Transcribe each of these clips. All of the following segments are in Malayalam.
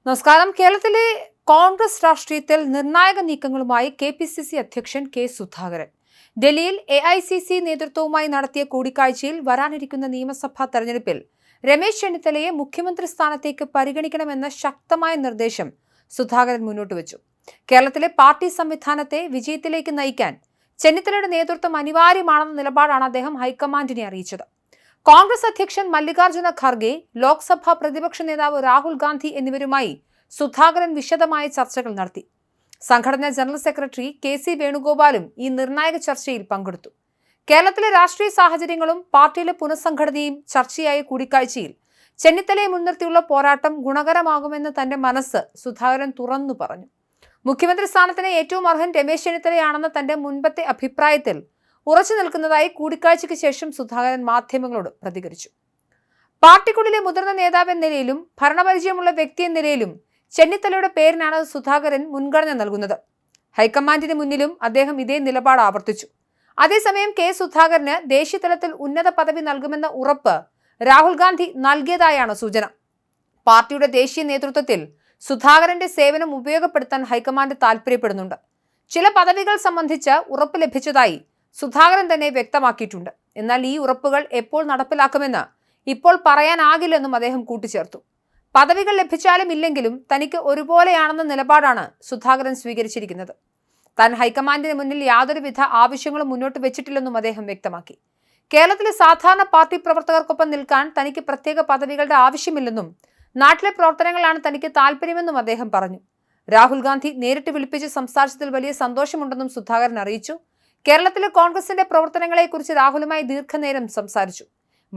നമസ്കാരം. കേരളത്തിലെ കോൺഗ്രസ് രാഷ്ട്രീയത്തിൽ നിർണായക നീക്കങ്ങളുമായി കെ.പി.സി.സി അധ്യക്ഷൻ കെ സുധാകരൻ. ഡൽഹിയിൽ എ.ഐ.സി.സി നേതൃത്വവുമായി നടത്തിയ കൂടിക്കാഴ്ചയിൽ വരാനിരിക്കുന്ന നിയമസഭാ തെരഞ്ഞെടുപ്പിൽ രമേശ് ചെന്നിത്തലയെ മുഖ്യമന്ത്രി സ്ഥാനത്തേക്ക് പരിഗണിക്കണമെന്ന ശക്തമായ നിർദ്ദേശം സുധാകരൻ മുന്നോട്ട് വെച്ചു. കേരളത്തിലെ പാർട്ടി സംവിധാനത്തെ വിജയത്തിലേക്ക് നയിക്കാൻ ചെന്നിത്തലയുടെ നേതൃത്വം അനിവാര്യമാണെന്ന നിലപാടാണ് അദ്ദേഹം ഹൈക്കമാൻഡിനെ അറിയിച്ചത്. കോൺഗ്രസ് അധ്യക്ഷൻ മല്ലികാർജ്ജുന ഖാർഗെ, ലോക്സഭാ പ്രതിപക്ഷ നേതാവ് രാഹുൽ ഗാന്ധി എന്നിവരുമായി സുധാകരൻ വിശദമായ ചർച്ചകൾ നടത്തി. സംഘടനാ ജനറൽ സെക്രട്ടറി കെ.സി. വേണുഗോപാലും ഈ നിർണായക ചർച്ചയിൽ പങ്കെടുത്തു. കേരളത്തിലെ രാഷ്ട്രീയ സാഹചര്യങ്ങളും പാർട്ടിയിലെ പുനഃസംഘടനയും ചർച്ചയായ കൂടിക്കാഴ്ചയിൽ ചെന്നിത്തലയെ മുൻനിർത്തിയുള്ള പോരാട്ടം ഗുണകരമാകുമെന്ന് തന്റെ മനസ്സ് സുധാകരൻ തുറന്നു പറഞ്ഞു. മുഖ്യമന്ത്രി സ്ഥാനത്തിന് ഏറ്റവും അർഹൻ രമേശ് ചെന്നിത്തലയാണെന്ന തന്റെ മുൻപത്തെ അഭിപ്രായത്തിൽ ഉറച്ചു നിൽക്കുന്നതായി കൂടിക്കാഴ്ചയ്ക്ക് ശേഷം സുധാകരൻ മാധ്യമങ്ങളോട് പ്രതികരിച്ചു. പാർട്ടിക്കുള്ളിലെ മുതിർന്ന നേതാവ് എന്ന നിലയിലും ഭരണപരിചയമുള്ള വ്യക്തി എന്ന നിലയിലും ചെന്നിത്തലയുടെ പേരിനാണ് സുധാകരൻ മുൻഗണന നൽകുന്നത്. ഹൈക്കമാൻഡിന് മുന്നിലും അദ്ദേഹം ഇതേ നിലപാട് ആവർത്തിച്ചു. അതേസമയം കെ സുധാകരന് ദേശീയ തലത്തിൽ ഉന്നത പദവി നൽകുമെന്ന ഉറപ്പ് രാഹുൽ ഗാന്ധി നൽകിയതായാണ് സൂചന. പാർട്ടിയുടെ ദേശീയ നേതൃത്വത്തിൽ സുധാകരന്റെ സേവനം ഉപയോഗപ്പെടുത്താൻ ഹൈക്കമാൻഡ് താൽപര്യപ്പെടുന്നുണ്ട്. ചില പദവികൾ സംബന്ധിച്ച് ഉറപ്പ് ലഭിച്ചതായി സുധാകരൻ തന്നെ വ്യക്തമാക്കിയിട്ടുണ്ട്. എന്നാൽ ഈ ഉറപ്പുകൾ എപ്പോൾ നടപ്പിലാക്കുമെന്ന് ഇപ്പോൾ പറയാനാകില്ലെന്നും അദ്ദേഹം കൂട്ടിച്ചേർത്തു. പദവികൾ ലഭിച്ചാലും ഇല്ലെങ്കിലും തനിക്ക് ഒരുപോലെയാണെന്ന നിലപാടാണ് സുധാകരൻ സ്വീകരിച്ചിരിക്കുന്നത്. താൻ ഹൈക്കമാൻഡിന് മുന്നിൽ യാതൊരുവിധ ആവശ്യങ്ങളും മുന്നോട്ട് വെച്ചിട്ടില്ലെന്നും അദ്ദേഹം വ്യക്തമാക്കി. കേരളത്തിലെ സാധാരണ പാർട്ടി പ്രവർത്തകർക്കൊപ്പം നിൽക്കാൻ തനിക്ക് പ്രത്യേക പദവികളുടെ ആവശ്യമില്ലെന്നും നാട്ടിലെ പ്രവർത്തനങ്ങളാണ് തനിക്ക് താല്പര്യമെന്നും അദ്ദേഹം പറഞ്ഞു. രാഹുൽ ഗാന്ധി നേരിട്ട് വിളിപ്പിച്ച് സംസാരിച്ചതിൽ വലിയ സന്തോഷമുണ്ടെന്നും സുധാകരൻ അറിയിച്ചു. കേരളത്തിലെ കോൺഗ്രസിന്റെ പ്രവർത്തനങ്ങളെക്കുറിച്ച് രാഹുലുമായി ദീർഘനേരം സംസാരിച്ചു.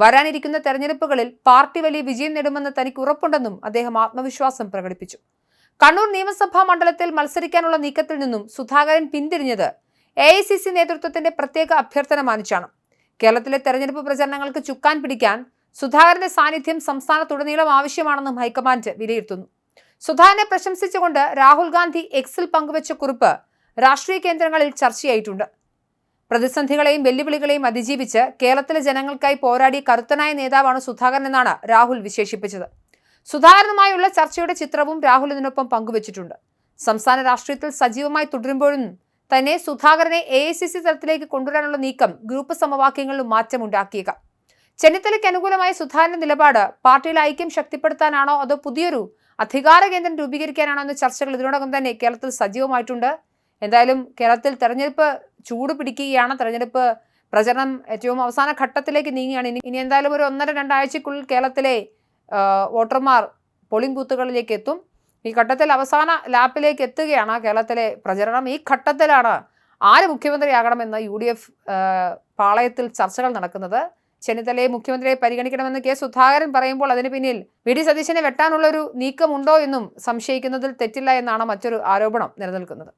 വരാനിരിക്കുന്ന തെരഞ്ഞെടുപ്പുകളിൽ പാർട്ടി വലിയ വിജയം നേടുമെന്ന് തനിക്ക് ഉറപ്പുണ്ടെന്നും അദ്ദേഹം ആത്മവിശ്വാസം പ്രകടിപ്പിച്ചു. കണ്ണൂർ നിയമസഭാ മണ്ഡലത്തിൽ മത്സരിക്കാനുള്ള നീക്കത്തിൽ നിന്നും സുധാകരൻ പിന്തിരിഞ്ഞത് എ.ഐ.സി.സി നേതൃത്വത്തിന്റെ പ്രത്യേക അഭ്യർത്ഥന മാനിച്ചാണ്. കേരളത്തിലെ തെരഞ്ഞെടുപ്പ് പ്രചരണങ്ങൾക്ക് ചുക്കാൻ പിടിക്കാൻ സുധാകരന്റെ സാന്നിധ്യം സംസ്ഥാനത്തുടനീളം ആവശ്യമാണെന്നും ഹൈക്കമാൻഡ് വിലയിരുത്തുന്നു. സുധാകരനെ പ്രശംസിച്ചുകൊണ്ട് രാഹുൽ ഗാന്ധി എക്സിൽ പങ്കുവച്ച കുറിപ്പ് രാഷ്ട്രീയ കേന്ദ്രങ്ങളിൽ ചർച്ചയായിട്ടുണ്ട്. പ്രതിസന്ധികളെയും വെല്ലുവിളികളെയും അതിജീവിച്ച് കേരളത്തിലെ ജനങ്ങൾക്കായി പോരാടിയ കരുത്തനായ നേതാവാണ് സുധാകരൻ എന്നാണ് രാഹുൽ വിശേഷിപ്പിച്ചത്. സുധാകരനുമായുള്ള ചർച്ചയുടെ ചിത്രവും രാഹുൽ ഇതിനൊപ്പം പങ്കുവച്ചിട്ടുണ്ട്. സംസ്ഥാന രാഷ്ട്രീയത്തിൽ സജീവമായി തുടരുമ്പോഴും തന്നെ സുധാകരനെ എ.ഐ.സി.സി തലത്തിലേക്ക് കൊണ്ടുവരാനുള്ള നീക്കം ഗ്രൂപ്പ് സമവാക്യങ്ങളിലും മാറ്റമുണ്ടാക്കിയേക്കാം. ചെന്നിത്തലയ്ക്ക് അനുകൂലമായ സുധാകരന്റെ നിലപാട് പാർട്ടിയിലെ ഐക്യം ശക്തിപ്പെടുത്താനാണോ അതോ പുതിയൊരു അധികാര കേന്ദ്രം രൂപീകരിക്കാനാണോ എന്ന ചർച്ചകൾ ഇതിനോടകം തന്നെ കേരളത്തിൽ സജീവമായിട്ടുണ്ട്. എന്തായാലും കേരളത്തിൽ തെരഞ്ഞെടുപ്പ് ചൂട് പിടിക്കുകയാണ്. തെരഞ്ഞെടുപ്പ് പ്രചരണം ഏറ്റവും അവസാന ഘട്ടത്തിലേക്ക് നീങ്ങിയാണ്. ഇനി എന്തായാലും ഒരു 1-2 ആഴ്ചക്കുള്ളിൽ കേരളത്തിലെ വോട്ടർമാർ പോളിംഗ് ബൂത്തുകളിലേക്ക് എത്തും. ഈ ഘട്ടത്തിൽ അവസാന ലാപ്പിലേക്ക് എത്തുകയാണ് കേരളത്തിലെ പ്രചരണം. ഈ ഘട്ടത്തിലാണ് ആര് മുഖ്യമന്ത്രിയാകണമെന്ന് UDF പാളയത്തിൽ ചർച്ചകൾ നടക്കുന്നത്. ചെന്നിത്തലയെ മുഖ്യമന്ത്രിയെ പരിഗണിക്കണമെന്ന് കെ സുധാകരൻ പറയുമ്പോൾ അതിന് പിന്നിൽ വി.ഡി. സതീശനെ വെട്ടാനുള്ളൊരു നീക്കമുണ്ടോ എന്നും സംശയിക്കുന്നതിൽ തെറ്റില്ല എന്നാണ് മറ്റൊരു ആരോപണം നിലനിൽക്കുന്നത്.